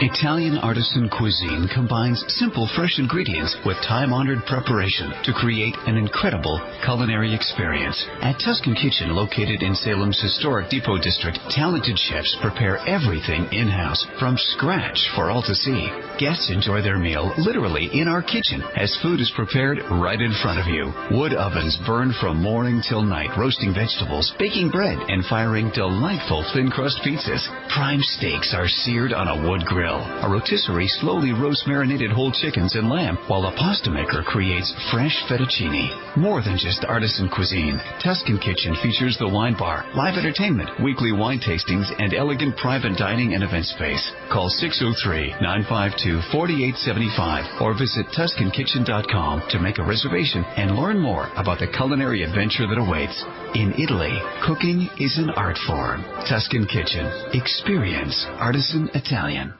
Italian artisan cuisine combines simple, fresh ingredients with time-honored preparation to create an incredible culinary experience. At Tuscan Kitchen, located in Salem's historic Depot District, talented chefs prepare everything in-house from scratch for all to see. Guests enjoy their meal literally in our kitchen as food is prepared right in front of you. Wood ovens burn from morning till night, roasting vegetables, baking bread, and firing delightful thin-crust pizzas. Prime steaks are seared on a wood grill. A rotisserie slowly roasts marinated whole chickens and lamb, while a pasta maker creates fresh fettuccine. More than just artisan cuisine, Tuscan Kitchen features the wine bar, live entertainment, weekly wine tastings, and elegant private dining and event space. Call 603-952-4875 or visit TuscanKitchen.com to make a reservation and learn more about the culinary adventure that awaits. In Italy, cooking is an art form. Tuscan Kitchen. Experience artisan Italian.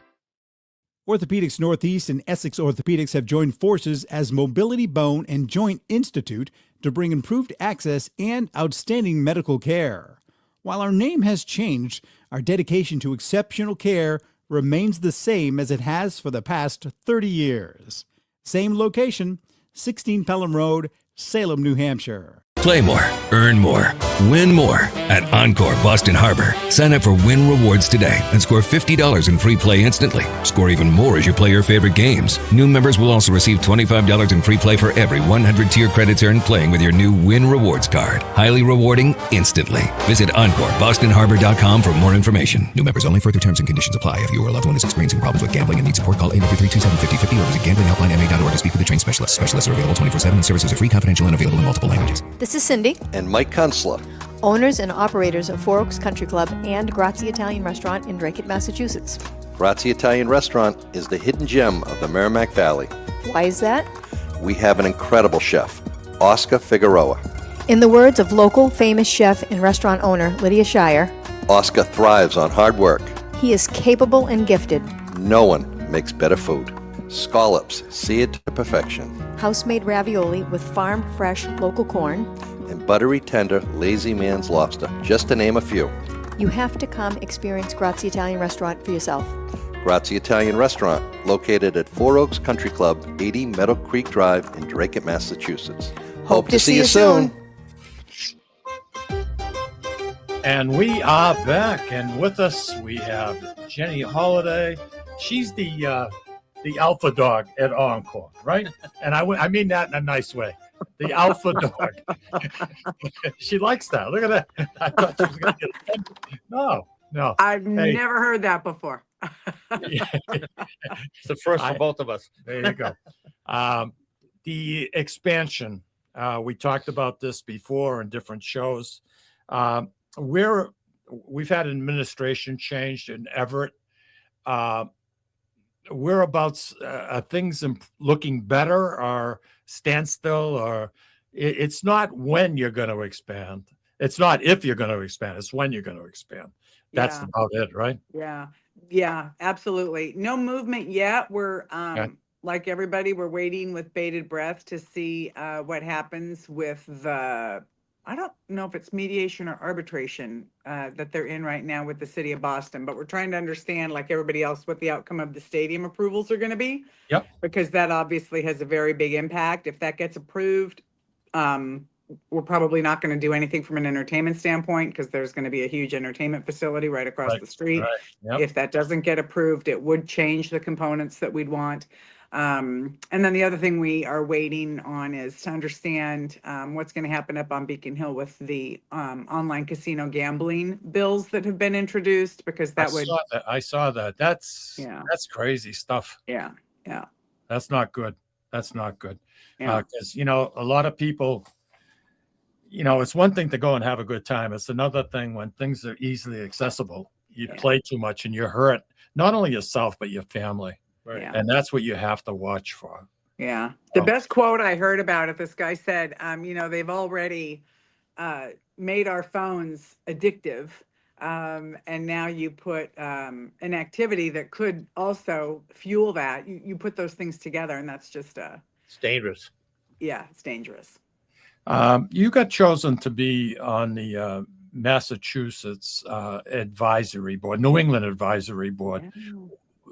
Orthopedics Northeast and Essex Orthopedics have joined forces as Mobility Bone and Joint Institute to bring improved access and outstanding medical care. While our name has changed, our dedication to exceptional care remains the same as it has for the past 30 years. Same location, 16 Pelham Road, Salem, New Hampshire. Play more, earn more, win more at Encore Boston Harbor. Sign up for Win Rewards today and score $50 in free play instantly. Score even more as you play your favorite games. New members will also receive $25 in free play for every 100 tier credits earned playing with your new Win Rewards card. Highly rewarding instantly. Visit EncoreBostonHarbor.com for more information. New members only. Further terms and conditions apply. If you or a loved one is experiencing problems with gambling and needs support, call 833-273-5050 or visit gamblinghelplinema.org to speak with a trained specialist. Specialists are available 24/7 and services are free, confidential, and available in multiple languages. This is Cindy. And Mike Kunstler. Owners and operators of Four Oaks Country Club and Grazie Italian Restaurant in Drake, Massachusetts. Grazie Italian Restaurant is the hidden gem of the Merrimack Valley. Why is that? We have an incredible chef, Oscar Figueroa. In the words of local famous chef and restaurant owner Lydia Shire, Oscar thrives on hard work, He is capable and gifted. No one makes better food. Scallops, seared to perfection. House-made ravioli with farm-fresh local corn. And buttery tender, lazy man's lobster, just to name a few. You have to come experience Grazie Italian Restaurant for yourself. Grazie Italian Restaurant, located at Four Oaks Country Club, 80 Meadow Creek Drive in Drake, Massachusetts. Hope to see you soon. And we are back, and with us we have Jenny Holaday. She's the alpha dog at Encore, right? And I mean that in a nice way. The alpha dog. She likes that. Look at that. I thought she was going to get offended. No. I've never heard that before. It's the first for both of us. There you go. The expansion. We talked about this before in different shows. We've had an administration change in Everett. Whereabouts are things looking better or standstill, or it's not when you're going to expand. It's not if you're going to expand. It's when you're going to expand. That's about it, right? Yeah, absolutely. No movement yet. We're like everybody, we're waiting with bated breath to see what happens with the, I don't know if it's mediation or arbitration that they're in right now with the city of Boston, but we're trying to understand, like everybody else, what the outcome of the stadium approvals are going to be. Yep. Because that obviously has a very big impact. If that gets approved, we're probably not going to do anything from an entertainment standpoint because there's going to be a huge entertainment facility right across the street. Right. Yep. If that doesn't get approved, it would change the components that we'd want. And then the other thing we are waiting on is to understand what's going to happen up on Beacon Hill with the online casino gambling bills that have been introduced, because I saw that. That's crazy stuff. Yeah. That's not good. Because Yeah. A lot of people, it's one thing to go and have a good time. It's another thing when things are easily accessible. You play too much and you hurt not only yourself but your family. Right. Yeah. And that's what you have to watch for. Yeah. The best quote I heard about it, this guy said, they've already made our phones addictive. And now you put an activity that could also fuel that. You put those things together, and that's just it's dangerous. Yeah, it's dangerous. You got chosen to be on the Massachusetts advisory board, New England advisory board. Yeah.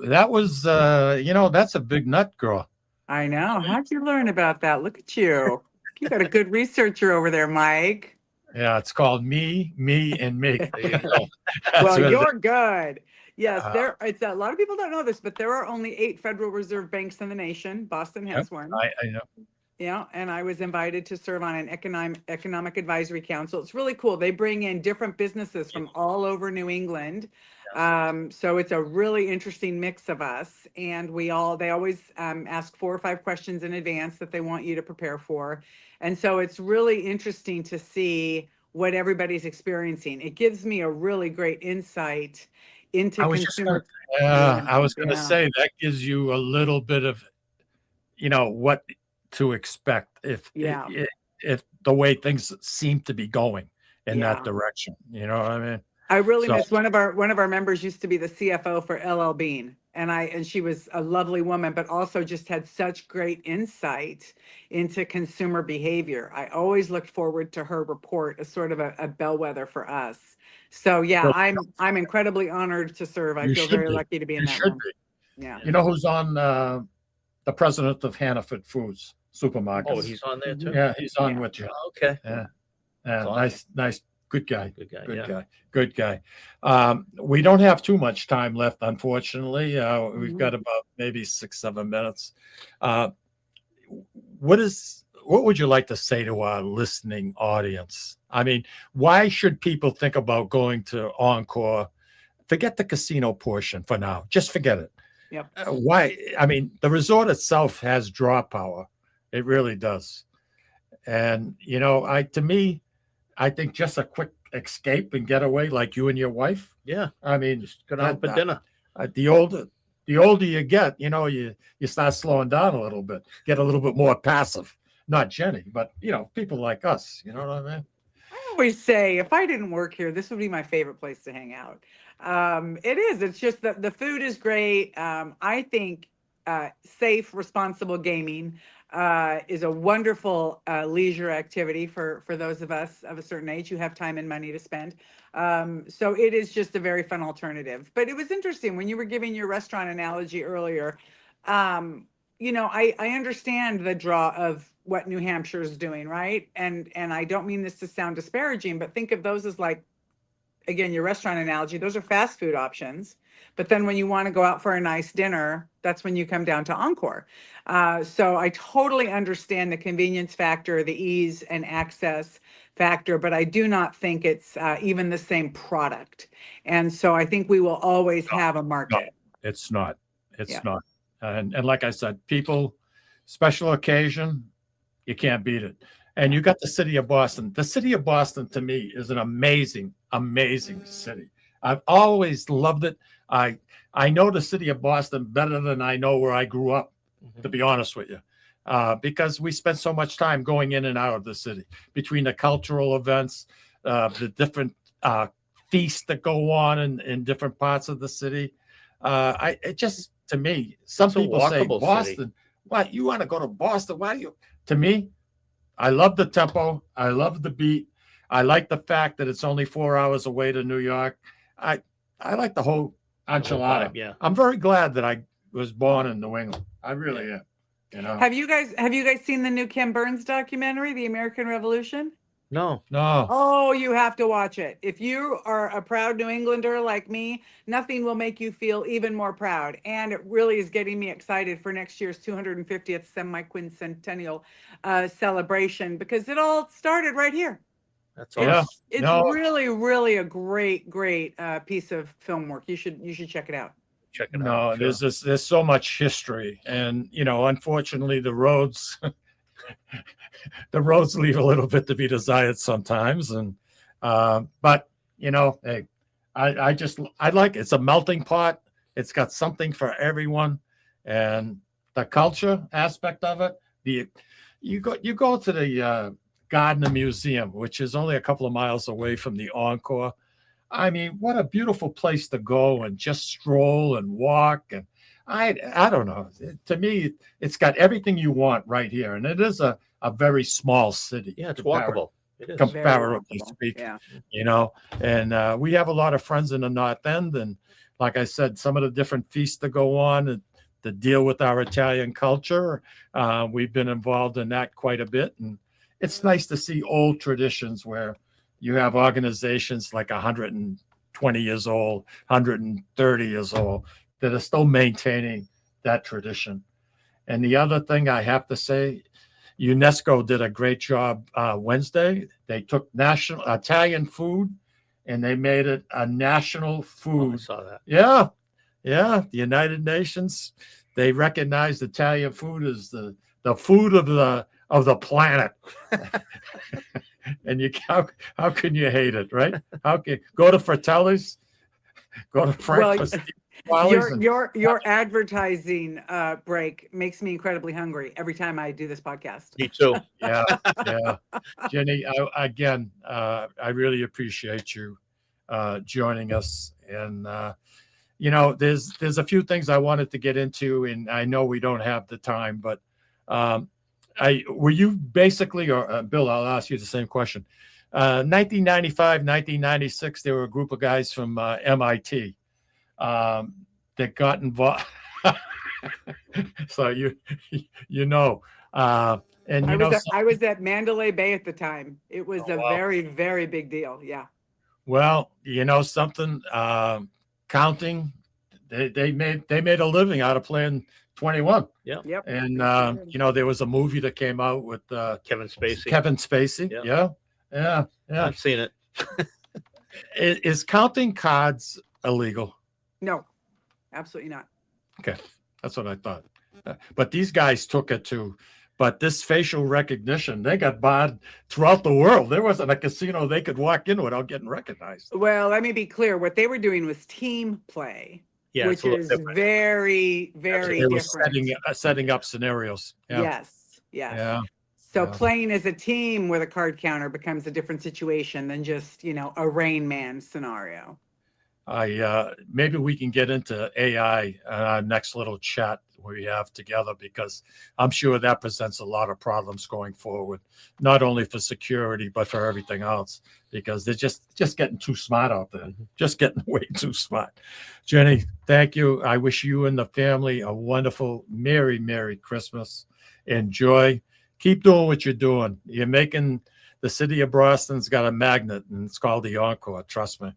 That was, that's a big nut, girl. I know. How'd you learn about that? Look at you. You got a good researcher over there, Mike. Yeah, it's called Me, and Me. Well, you're good. Yes, it's a lot of people don't know this, but there are only 8 Federal Reserve banks in the nation. Boston has one. I know. Yeah, and I was invited to serve on an economic advisory council. It's really cool. They bring in different businesses from all over New England. So it's a really interesting mix of us, and they always ask 4 or 5 questions in advance that they want you to prepare for. And so it's really interesting to see what everybody's experiencing. It gives me a really great insight into consumer. I was going to say that gives you a little bit of, what to expect if the way things seem to be going in that direction. You know what I mean? I really miss one of our members used to be the CFO for LL Bean, and she was a lovely woman, but also just had such great insight into consumer behavior. I always looked forward to her report as sort of a bellwether for us. So I'm incredibly honored to serve. I feel very lucky to be in that room. Yeah. You know who's on the president of Hannaford Foods Supermarkets? Oh, he's on there too? Yeah, he's on with you. Okay. Yeah. Nice. Good guy. Good guy. We don't have too much time left, unfortunately. We've got about maybe 6-7 minutes. What would you like to say to our listening audience? I mean, why should people think about going to Encore? Forget the casino portion for now. Just forget it. Yep. Why? I mean, the resort itself has draw power. It really does. And, I think just a quick escape and getaway like you and your wife. Yeah. I mean, just go out for dinner. The older you get, you start slowing down a little bit, get a little bit more passive. Not Jenny, but, people like us. You know what I mean? I don't always say if I didn't work here, this would be my favorite place to hang out. It is. It's just that the food is great. I think safe, responsible gaming is a wonderful leisure activity for those of us of a certain age who have time and money to spend. So it is just a very fun alternative. But it was interesting when you were giving your restaurant analogy earlier. I understand the draw of what New Hampshire is doing, right? And I don't mean this to sound disparaging, but think of those as like, again, your restaurant analogy, those are fast food options. But then when you want to go out for a nice dinner, that's when you come down to Encore. So I totally understand the convenience factor, the ease and access factor, but I do not think it's even the same product. And so I think we will always have a market. No, it's not. It's not. And like I said, people, special occasion, you can't beat it. And you got the city of Boston. The city of Boston, to me, is an amazing, amazing city. I've always loved it. I know the city of Boston better than I know where I grew up, to be honest with you, because we spent so much time going in and out of the city between the cultural events, the different feasts that go on in different parts of the city. It just, to me, some people say Boston. City. What, you want to go to Boston? Why do you? To me, I love the tempo. I love the beat. I like the fact that it's only 4 hours away to New York. I like the whole enchilada. Yeah. I'm very glad that I was born in New England. I really am. You know. Have you guys seen the new Ken Burns documentary, The American Revolution? No. Oh, you have to watch it. If you are a proud New Englander like me, nothing will make you feel even more proud. And it really is getting me excited for next year's 250th semi-quincentennial celebration, because it all started right here. That's awesome. It's really, really a great piece of film work. You should check it out. Check it out. No, there's so much history, and unfortunately, the roads leave a little bit to be desired sometimes. And but hey, I like it. It's a melting pot. It's got something for everyone, and the culture aspect of it. You go to the Gardner Museum, which is only a couple of miles away from the Encore. I mean, what a beautiful place to go and just stroll and walk. And I don't know. To me, it's got everything you want right here. And it is a very small city. Yeah, it's walkable. It is. Comparatively speaking, and we have a lot of friends in the North End. And like I said, some of the different feasts that go on and to deal with our Italian culture, we've been involved in that quite a bit. And it's nice to see old traditions where you have organizations like 120 years old, 130 years old that are still maintaining that tradition. And the other thing I have to say, UNESCO did a great job Wednesday. They took national Italian food and they made it a national food. I saw that. Yeah. The United Nations, they recognized Italian food as the food of the planet. And how can you hate it, right? Go to Fratelli's, go to Frankfurt. Your advertising break makes me incredibly hungry every time I do this podcast. Me too. Yeah. Jenny, I really appreciate you joining us. And there's a few things I wanted to get into, and I know we don't have the time, but were you basically, or Bill, I'll ask you the same question. 1995, 1996, there were a group of guys from MIT that got involved. So and I was at Mandalay Bay at the time. It was very, very big deal. Yeah. Well, something, counting, they made a living out of playing 21. Yeah. Yep. And there was a movie that came out with Kevin Spacey. Yeah. I've seen it. Is counting cards illegal? No, absolutely not. Okay, that's what I thought. But these guys took it to. But this facial recognition, they got barred throughout the world. There wasn't a casino they could walk in without getting recognized. Well, let me be clear. What they were doing was team play. Yeah, which is different. Very, very different. Setting up scenarios. Yeah. Yes. Yeah. So Yeah. playing as a team with a card counter becomes a different situation than just, a Rain Man scenario. Maybe we can get into AI on our next little chat we have together, because I'm sure that presents a lot of problems going forward, not only for security but for everything else, because they're just getting too smart out there, just getting way too smart. Jenny, thank you. I wish you and the family a wonderful, Merry Christmas. Enjoy. Keep doing what you're doing. You're making the city of Boston's got a magnet, and it's called the Encore. Trust me.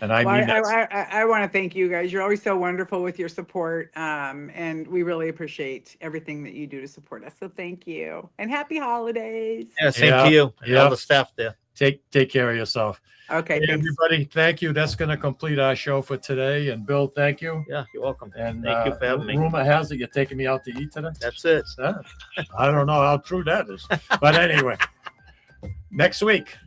And I mean, I want to thank you guys. You're always so wonderful with your support. And we really appreciate everything that you do to support us. So thank you. And happy holidays. Yeah, same to you. And all the staff there. Take care of yourself. Okay. Hey, Thanks. everybody, thank you. That's going to complete our show for today. And Bill, thank you. Yeah, you're welcome. And thank you for having me. Rumor has it you're taking me out to eat today. That's it. I don't know how true that is. But anyway, next week,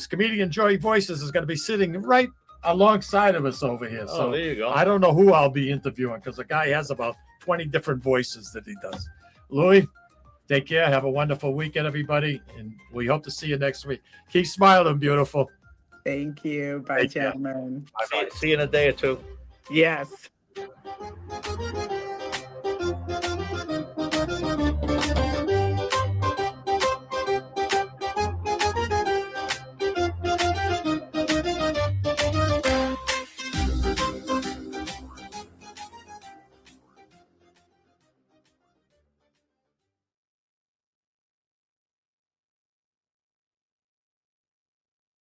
comedian Joey Voices is going to be sitting right alongside of us over here. Oh, So there you go. I don't know who I'll be interviewing, because the guy has about 20 different voices that he does. Louis, take care. Have a wonderful weekend, everybody. And we hope to see you next week. Keep smiling, beautiful. Thank you. Bye, gentlemen. See you in a day or two. Yes.